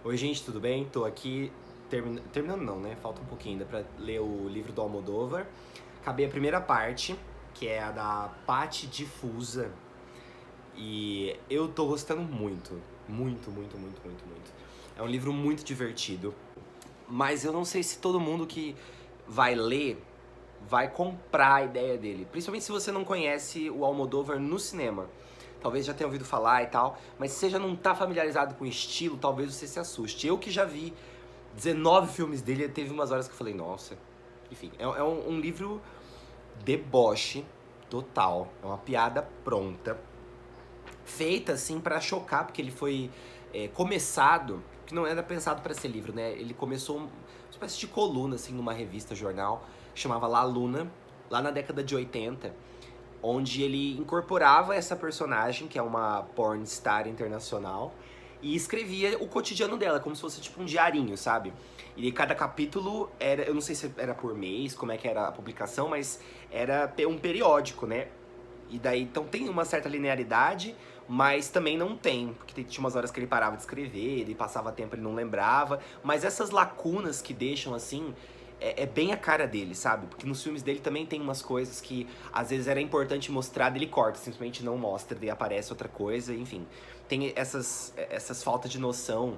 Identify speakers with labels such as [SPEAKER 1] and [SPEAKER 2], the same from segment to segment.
[SPEAKER 1] Oi, gente, tudo bem? Tô aqui terminando não, né? Falta um pouquinho ainda pra ler o livro do Almodóvar. Acabei a primeira parte, que é a da Patti Difusa, e eu tô gostando muito. Muito, muito, muito, muito, muito. É um livro muito divertido, mas eu não sei se todo mundo que vai ler vai comprar a ideia dele. Principalmente se você não conhece o Almodóvar no cinema. Talvez já tenha ouvido falar e tal, mas se você já não tá familiarizado com o estilo, talvez você se assuste. Eu que já vi 19 filmes dele, teve umas horas que eu falei, nossa. Enfim, é um livro deboche total. É uma piada pronta. Feita, assim, pra chocar, porque ele foi começado, que não era pensado pra ser livro, né? Ele começou uma espécie de coluna, assim, numa revista, jornal, que chamava La Luna, lá na década de 80, onde ele incorporava essa personagem, que é uma porn star internacional, e escrevia o cotidiano dela, como se fosse tipo um diarinho, sabe? E cada capítulo era, eu não sei se era por mês, como é que era a publicação, mas era um periódico, né? E daí, então tem uma certa linearidade, mas também não tem, porque tinha umas horas que ele parava de escrever, ele passava tempo, ele não lembrava, mas essas lacunas que deixam assim, é bem a cara dele, sabe? Porque nos filmes dele também tem umas coisas que às vezes era importante mostrar, ele corta, simplesmente não mostra, daí aparece outra coisa, enfim. Tem essas faltas de noção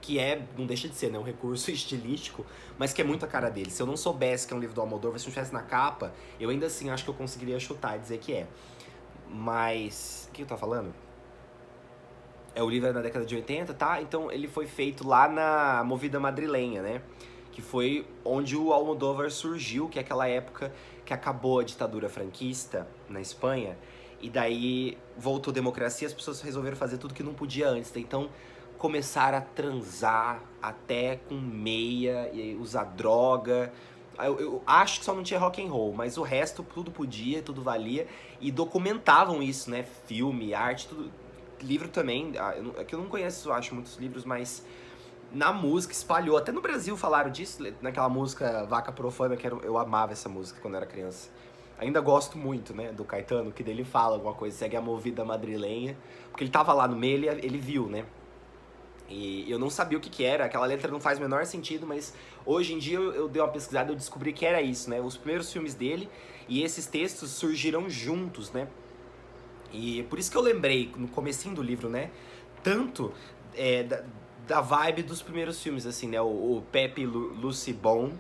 [SPEAKER 1] que não deixa de ser, né, um recurso estilístico, mas que é muito a cara dele. Se eu não soubesse que é um livro do Almodóvar, se não estivesse na capa, eu ainda assim acho que eu conseguiria chutar e dizer que é. Mas, o que eu tava falando? O livro é da década de 80, tá? Então ele foi feito lá na Movida Madrilenha, né? Que foi onde o Almodóvar surgiu, que é aquela época que acabou a ditadura franquista na Espanha, e daí voltou a democracia, as pessoas resolveram fazer tudo que não podia antes. Então começaram a transar até com meia, e usar droga. Eu acho que só não tinha rock and roll, mas o resto tudo podia, tudo valia, e documentavam isso, né? Filme, arte, tudo. Livro também, é que eu não conheço, acho, muitos livros, mas na música espalhou. Até no Brasil falaram disso, naquela música Vaca Profana, que eu amava essa música quando eu era criança. Ainda gosto muito, né, do Caetano, que dele fala alguma coisa, segue a movida madrilenha, porque ele tava lá no meio, ele viu, né? E eu não sabia o que era, aquela letra não faz o menor sentido, mas hoje em dia eu dei uma pesquisada e eu descobri que era isso, né? Os primeiros filmes dele e esses textos surgiram juntos, né? E por isso que eu lembrei, no comecinho do livro, né? Tanto da vibe dos primeiros filmes, assim, né? O Pepe Lucy Bon,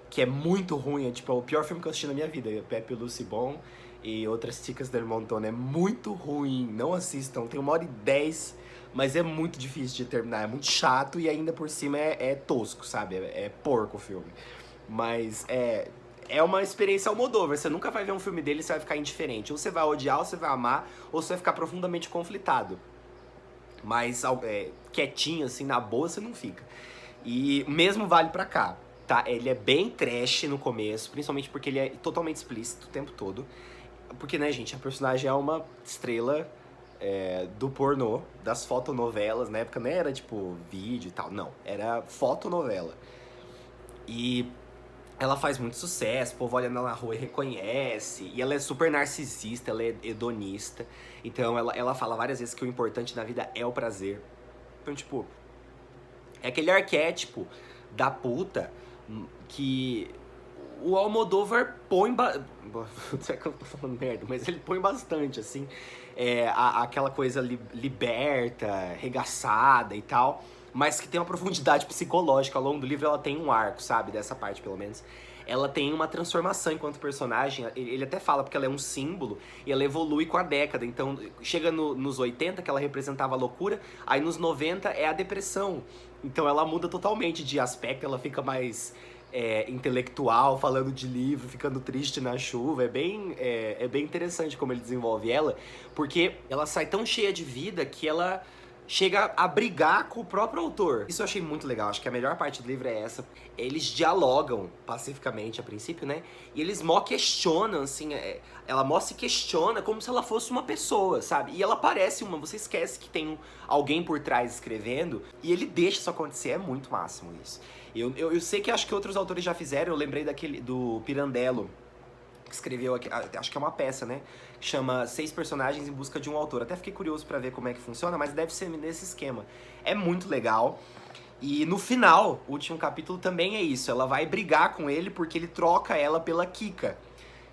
[SPEAKER 1] que é muito ruim, é tipo é o pior filme que eu assisti na minha vida. Pepe Lucy Bon e Outras Chicas del Montón. É muito ruim, não assistam. Tem 1h10, mas é muito difícil de terminar. É muito chato e ainda por cima é tosco, sabe? É porco o filme. Mas é uma experiência Almodóvar. Você nunca vai ver um filme dele e você vai ficar indiferente. Ou você vai odiar, ou você vai amar, ou você vai ficar profundamente conflitado. Mas quietinho, assim, na boa, você não fica. E o mesmo vale pra cá, tá? Ele é bem trash no começo, principalmente porque ele é totalmente explícito o tempo todo. Porque, né, gente, a personagem é uma estrela do pornô, das fotonovelas. Na época não era, tipo, vídeo e tal, não. Era fotonovela. E ela faz muito sucesso, o povo olha ela na rua e reconhece. E ela é super narcisista, ela é hedonista. Então ela fala várias vezes que o importante na vida é o prazer. Então, tipo, é aquele arquétipo da puta que o Almodóvar põe. Será que eu tô falando merda? Mas ele põe bastante, assim. Aquela coisa liberta, regaçada e tal. Mas que tem uma profundidade psicológica ao longo do livro. Ela tem um arco, sabe? Dessa parte, pelo menos. Ela tem uma transformação enquanto personagem. Ele até fala porque ela é um símbolo e ela evolui com a década. Então, chega nos 80, que ela representava a loucura, aí nos 90 é a depressão. Então ela muda totalmente de aspecto, ela fica mais intelectual, falando de livro, ficando triste na chuva. É bem interessante como ele desenvolve ela, porque ela sai tão cheia de vida que ela chega a brigar com o próprio autor. Isso eu achei muito legal, acho que a melhor parte do livro é essa. Eles dialogam pacificamente a princípio, né? E eles mó questionam, assim, ela mó se questiona como se ela fosse uma pessoa, sabe? E ela parece uma, você esquece que tem alguém por trás escrevendo, e ele deixa isso acontecer, é muito máximo isso. Eu sei que acho que outros autores já fizeram, eu lembrei do Pirandello, que escreveu, acho que é uma peça, né? Chama Seis Personagens em Busca de um Autor. Até fiquei curioso pra ver como é que funciona, mas deve ser nesse esquema. É muito legal. E no final, o último capítulo também é isso. Ela vai brigar com ele porque ele troca ela pela Kika,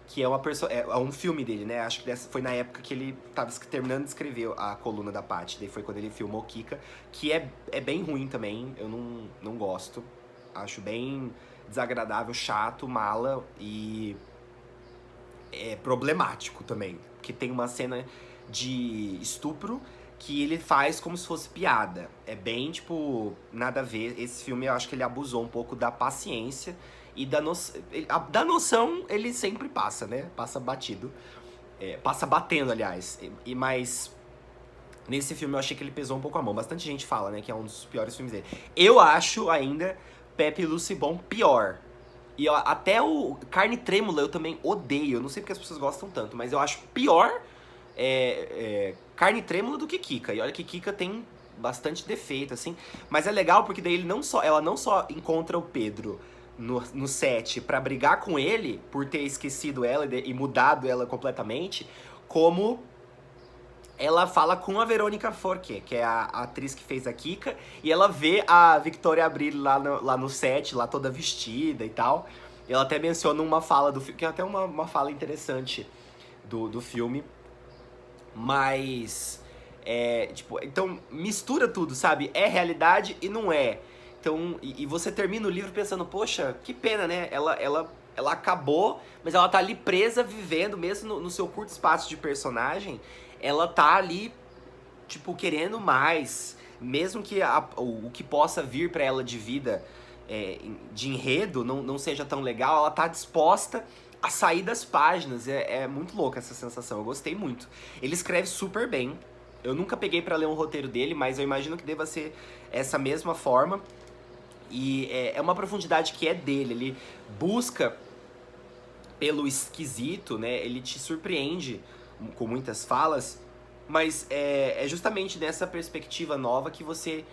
[SPEAKER 1] que é é um filme dele, né? Acho que foi na época que ele tava terminando de escrever a coluna da Patty. Daí foi quando ele filmou Kika, que é bem ruim também. Eu não gosto. Acho bem desagradável, chato, mala e é problemático também. Porque tem uma cena de estupro que ele faz como se fosse piada. É bem, tipo, nada a ver. Esse filme eu acho que ele abusou um pouco da paciência e da noção ele sempre passa, né? Passa batido. Passa batendo, aliás. Mas nesse filme eu achei que ele pesou um pouco a mão. Bastante gente fala, né, que é um dos piores filmes dele. Eu acho ainda Pepe e Lucy Bom pior. E até o Carne Trêmula eu também odeio. Eu não sei porque as pessoas gostam tanto, mas eu acho pior Carne Trêmula do que Kika. E olha que Kika tem bastante defeito, assim. Mas é legal porque daí ela não só encontra o Pedro no set pra brigar com ele por ter esquecido ela e mudado ela completamente, como ela fala com a Verônica Forqué, que é a atriz que fez a Kika, e ela vê a Victoria Abril lá no set, lá toda vestida e tal. E ela até menciona uma fala do filme, que é até uma fala interessante do filme. Mas, tipo, então mistura tudo, sabe? É realidade e não é. Então, e você termina o livro pensando, poxa, que pena, né? Ela acabou, mas ela tá ali presa, vivendo, mesmo no seu curto espaço de personagem. Ela tá ali, tipo, querendo mais. Mesmo que o que possa vir pra ela de vida, de enredo, não seja tão legal, ela tá disposta a sair das páginas. É muito louca essa sensação, eu gostei muito. Ele escreve super bem. Eu nunca peguei pra ler um roteiro dele, mas eu imagino que deva ser essa mesma forma. E é uma profundidade que é dele. Ele busca pelo esquisito, né? Ele te surpreende com muitas falas, mas é justamente nessa perspectiva nova que você...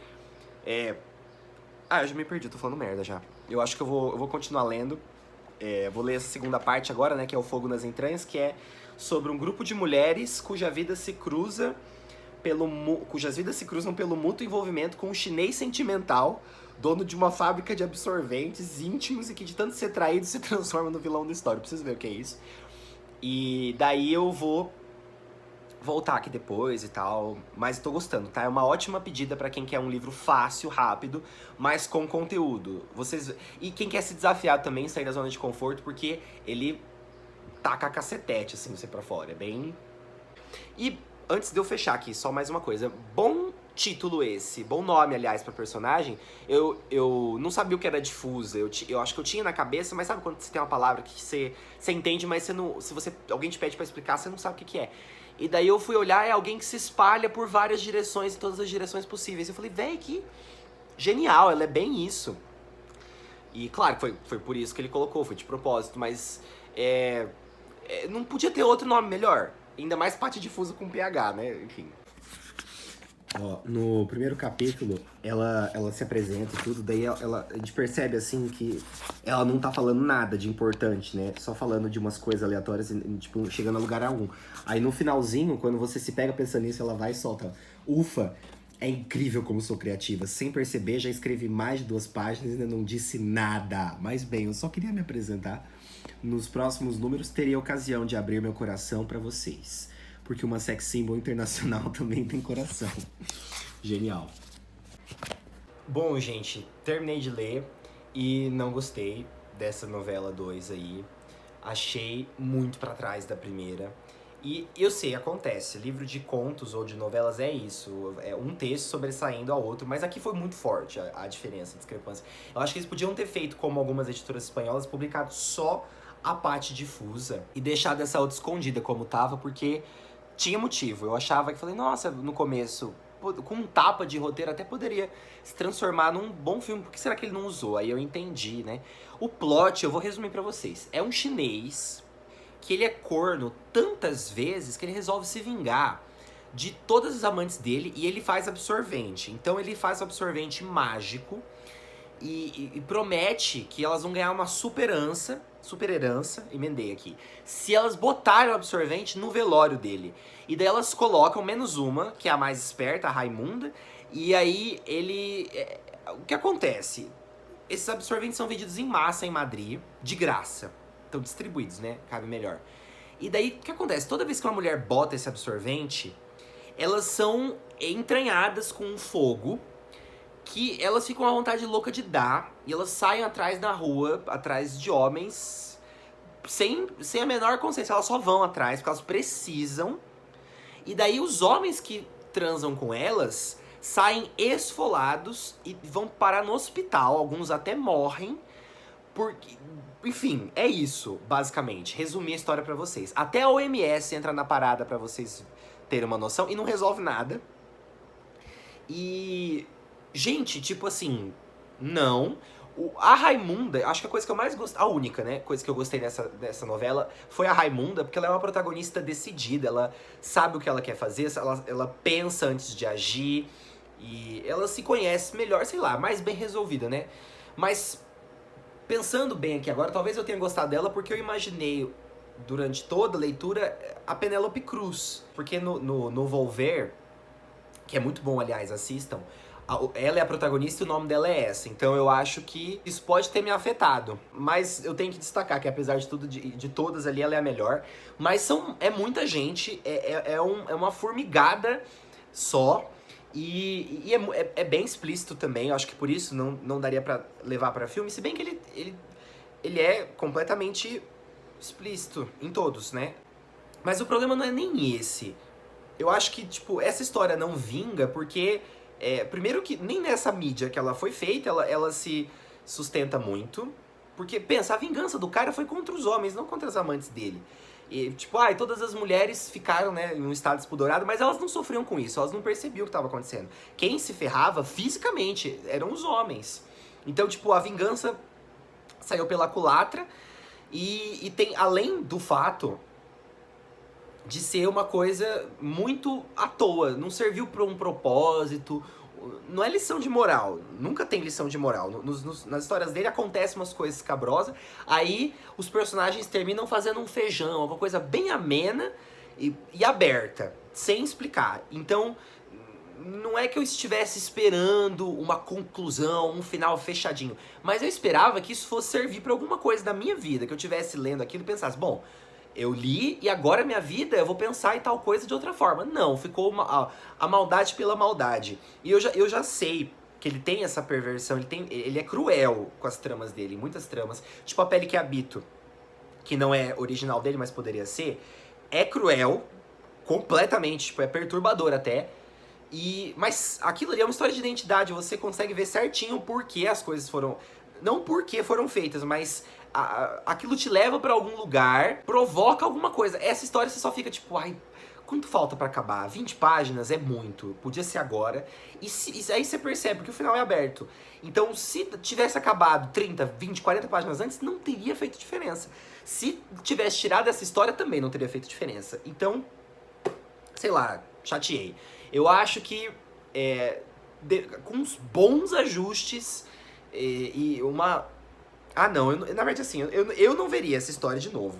[SPEAKER 1] eu já me perdi, tô falando merda já. Eu acho que eu vou continuar lendo. Vou ler essa segunda parte agora, né? Que é o Fogo nas Entranhas, que é sobre um grupo de mulheres cujas vidas se cruzam pelo mútuo envolvimento com um chinês sentimental, dono de uma fábrica de absorventes íntimos e que de tanto ser traído se transforma no vilão da história. Preciso ver o que é isso. E daí eu vou voltar aqui depois e tal, mas tô gostando, tá? É uma ótima pedida pra quem quer um livro fácil, rápido, mas com conteúdo. E quem quer se desafiar também, sair da zona de conforto, porque ele taca a cacetete, assim, você pra fora. É bem... E antes de eu fechar aqui, só mais uma coisa. Bom título esse, bom nome, aliás, pra personagem. Eu não sabia o que era difusa. Eu acho que eu tinha na cabeça, mas sabe quando você tem uma palavra que você entende, mas você não, se alguém te pede pra explicar, você não sabe o que é. E daí eu fui olhar, é alguém que se espalha por várias direções, em todas as direções possíveis. Eu falei, véi, que genial, ela é bem isso. E claro, foi por isso que ele colocou, foi de propósito, mas não podia ter outro nome melhor. Ainda mais Patty Difusa com PH, né? Enfim. Ó, no primeiro capítulo, ela se apresenta e tudo, daí a gente percebe, assim, que ela não tá falando nada de importante, né? Só falando de umas coisas aleatórias, tipo, chegando a lugar algum. Aí no finalzinho, quando você se pega pensando nisso, ela vai e solta. Ufa, é incrível como sou criativa. Sem perceber, já escrevi mais de 2 páginas e ainda não disse nada. Mas bem, eu só queria me apresentar. Nos próximos números, terei a ocasião de abrir meu coração pra vocês. Porque uma sex symbol internacional também tem coração. Genial. Bom, gente, terminei de ler e não gostei dessa novela 2 aí. Achei muito pra trás da primeira. E eu sei, acontece, livro de contos ou de novelas é isso, é um texto sobressaindo ao outro, mas aqui foi muito forte a diferença, a discrepância. Eu acho que eles podiam ter feito, como algumas editoras espanholas, publicado só a parte difusa e deixado essa outra escondida como tava, porque tinha motivo. Eu achava que, falei, nossa, no começo, com um tapa de roteiro até poderia se transformar num bom filme, por que será que ele não usou? Aí eu entendi, né? O plot, eu vou resumir pra vocês, é um chinês que ele é corno tantas vezes que ele resolve se vingar de todas as amantes dele e ele faz absorvente. Então ele faz absorvente mágico e promete que elas vão ganhar uma super herança, emendei aqui, se elas botarem o absorvente no velório dele. E daí elas colocam menos uma, que é a mais esperta, a Raimunda, e aí o que acontece? Esses absorventes são vendidos em massa em Madrid, de graça. Estão distribuídos, né? Cabe melhor. E daí, o que acontece? Toda vez que uma mulher bota esse absorvente, elas são entranhadas com um fogo que elas ficam à vontade louca de dar, e elas saem atrás na rua, atrás de homens, sem a menor consciência. Elas só vão atrás porque elas precisam. E daí os homens que transam com elas saem esfolados e vão parar no hospital. Alguns até morrem. Porque, enfim, é isso, basicamente. Resumir a história pra vocês. Até a OMS entra na parada pra vocês terem uma noção e não resolve nada. E, gente, tipo assim, não. A Raimunda, acho que a coisa que eu mais gostei, a única, né, coisa que eu gostei dessa novela foi a Raimunda, porque ela é uma protagonista decidida, ela sabe o que ela quer fazer, ela pensa antes de agir, e ela se conhece melhor, sei lá, mais bem resolvida, né? Mas, pensando bem aqui agora, talvez eu tenha gostado dela porque eu imaginei, durante toda a leitura, a Penélope Cruz. Porque no Volver, que é muito bom, aliás, assistam, ela é a protagonista e o nome dela é essa. Então eu acho que isso pode ter me afetado. Mas eu tenho que destacar que, apesar de tudo, de todas ali, ela é a melhor. Mas é muita gente, é uma formigada só. E é bem explícito também. Eu acho que por isso não daria pra levar pra filme. Se bem que ele é completamente explícito em todos, né? Mas o problema não é nem esse. Eu acho que, tipo, essa história não vinga porque... primeiro que nem nessa mídia que ela foi feita, ela se sustenta muito. Porque, pensa, a vingança do cara foi contra os homens, não contra as amantes dele. E, tipo, todas as mulheres ficaram, né, em um estado expudorado, mas elas não sofriam com isso, elas não percebiam o que estava acontecendo. Quem se ferrava fisicamente eram os homens. Então, tipo, a vingança saiu pela culatra e tem, além do fato de ser uma coisa muito à toa, não serviu para um propósito, não é lição de moral, nunca tem lição de moral. Nas histórias dele acontecem umas coisas escabrosas, aí os personagens terminam fazendo um feijão, uma coisa bem amena e aberta, sem explicar. Então, não é que eu estivesse esperando uma conclusão, um final fechadinho, mas eu esperava que isso fosse servir para alguma coisa da minha vida, que eu estivesse lendo aquilo e pensasse, bom, eu li e agora minha vida eu vou pensar em tal coisa de outra forma. Não, ficou a maldade pela maldade. E eu já sei que ele tem essa perversão, ele é cruel com as tramas dele, muitas tramas. Tipo A Pele que Habito, que não é original dele, mas poderia ser. É cruel, completamente, tipo, é perturbador até. Mas aquilo ali é uma história de identidade, você consegue ver certinho por que as coisas foram... Não porque foram feitas, mas aquilo te leva pra algum lugar, provoca alguma coisa. Essa história você só fica tipo, quanto falta pra acabar? 20 páginas é muito, podia ser agora. E aí você percebe que o final é aberto. Então, se tivesse acabado 30, 20, 40 páginas antes, não teria feito diferença. Se tivesse tirado essa história, também não teria feito diferença. Então, sei lá, chateei. Eu acho que com uns bons ajustes e uma... não, na verdade assim, eu não veria essa história de novo.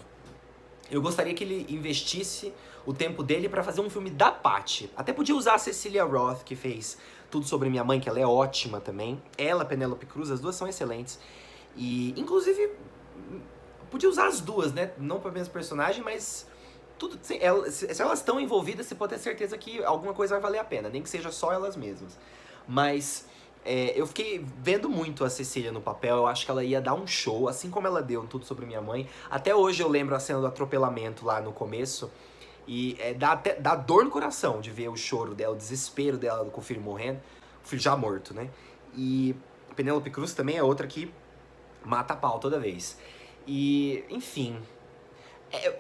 [SPEAKER 1] Eu gostaria que ele investisse o tempo dele pra fazer um filme da Patty. Até podia usar a Cecilia Roth, que fez Tudo Sobre Minha Mãe, que ela é ótima também. Ela, Penélope Cruz, as duas são excelentes. E, inclusive, podia usar as duas, né? Não pra mesmo personagem, mas... se elas estão envolvidas, você pode ter certeza que alguma coisa vai valer a pena, nem que seja só elas mesmas. Mas eu fiquei vendo muito a Cecília no papel, eu acho que ela ia dar um show, assim como ela deu em Tudo Sobre Minha Mãe. Até hoje eu lembro a cena do atropelamento lá no começo, e dá dor no coração de ver o choro dela, o desespero dela com o filho morrendo, o filho já morto, né? E Penélope Cruz também é outra que mata a pau toda vez. E, enfim...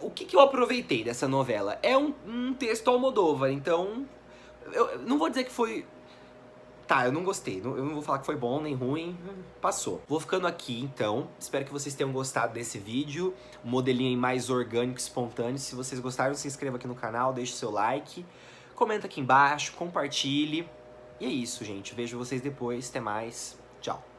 [SPEAKER 1] o que eu aproveitei dessa novela? É um texto Almodóvar, então... Eu não vou dizer que foi... Tá, eu não gostei. Eu não vou falar que foi bom nem ruim. Passou. Vou ficando aqui, então. Espero que vocês tenham gostado desse vídeo. Um modelinho aí mais orgânico e espontâneo. Se vocês gostaram, se inscreva aqui no canal, deixe o seu like. Comenta aqui embaixo, compartilhe. E é isso, gente. Vejo vocês depois. Até mais. Tchau.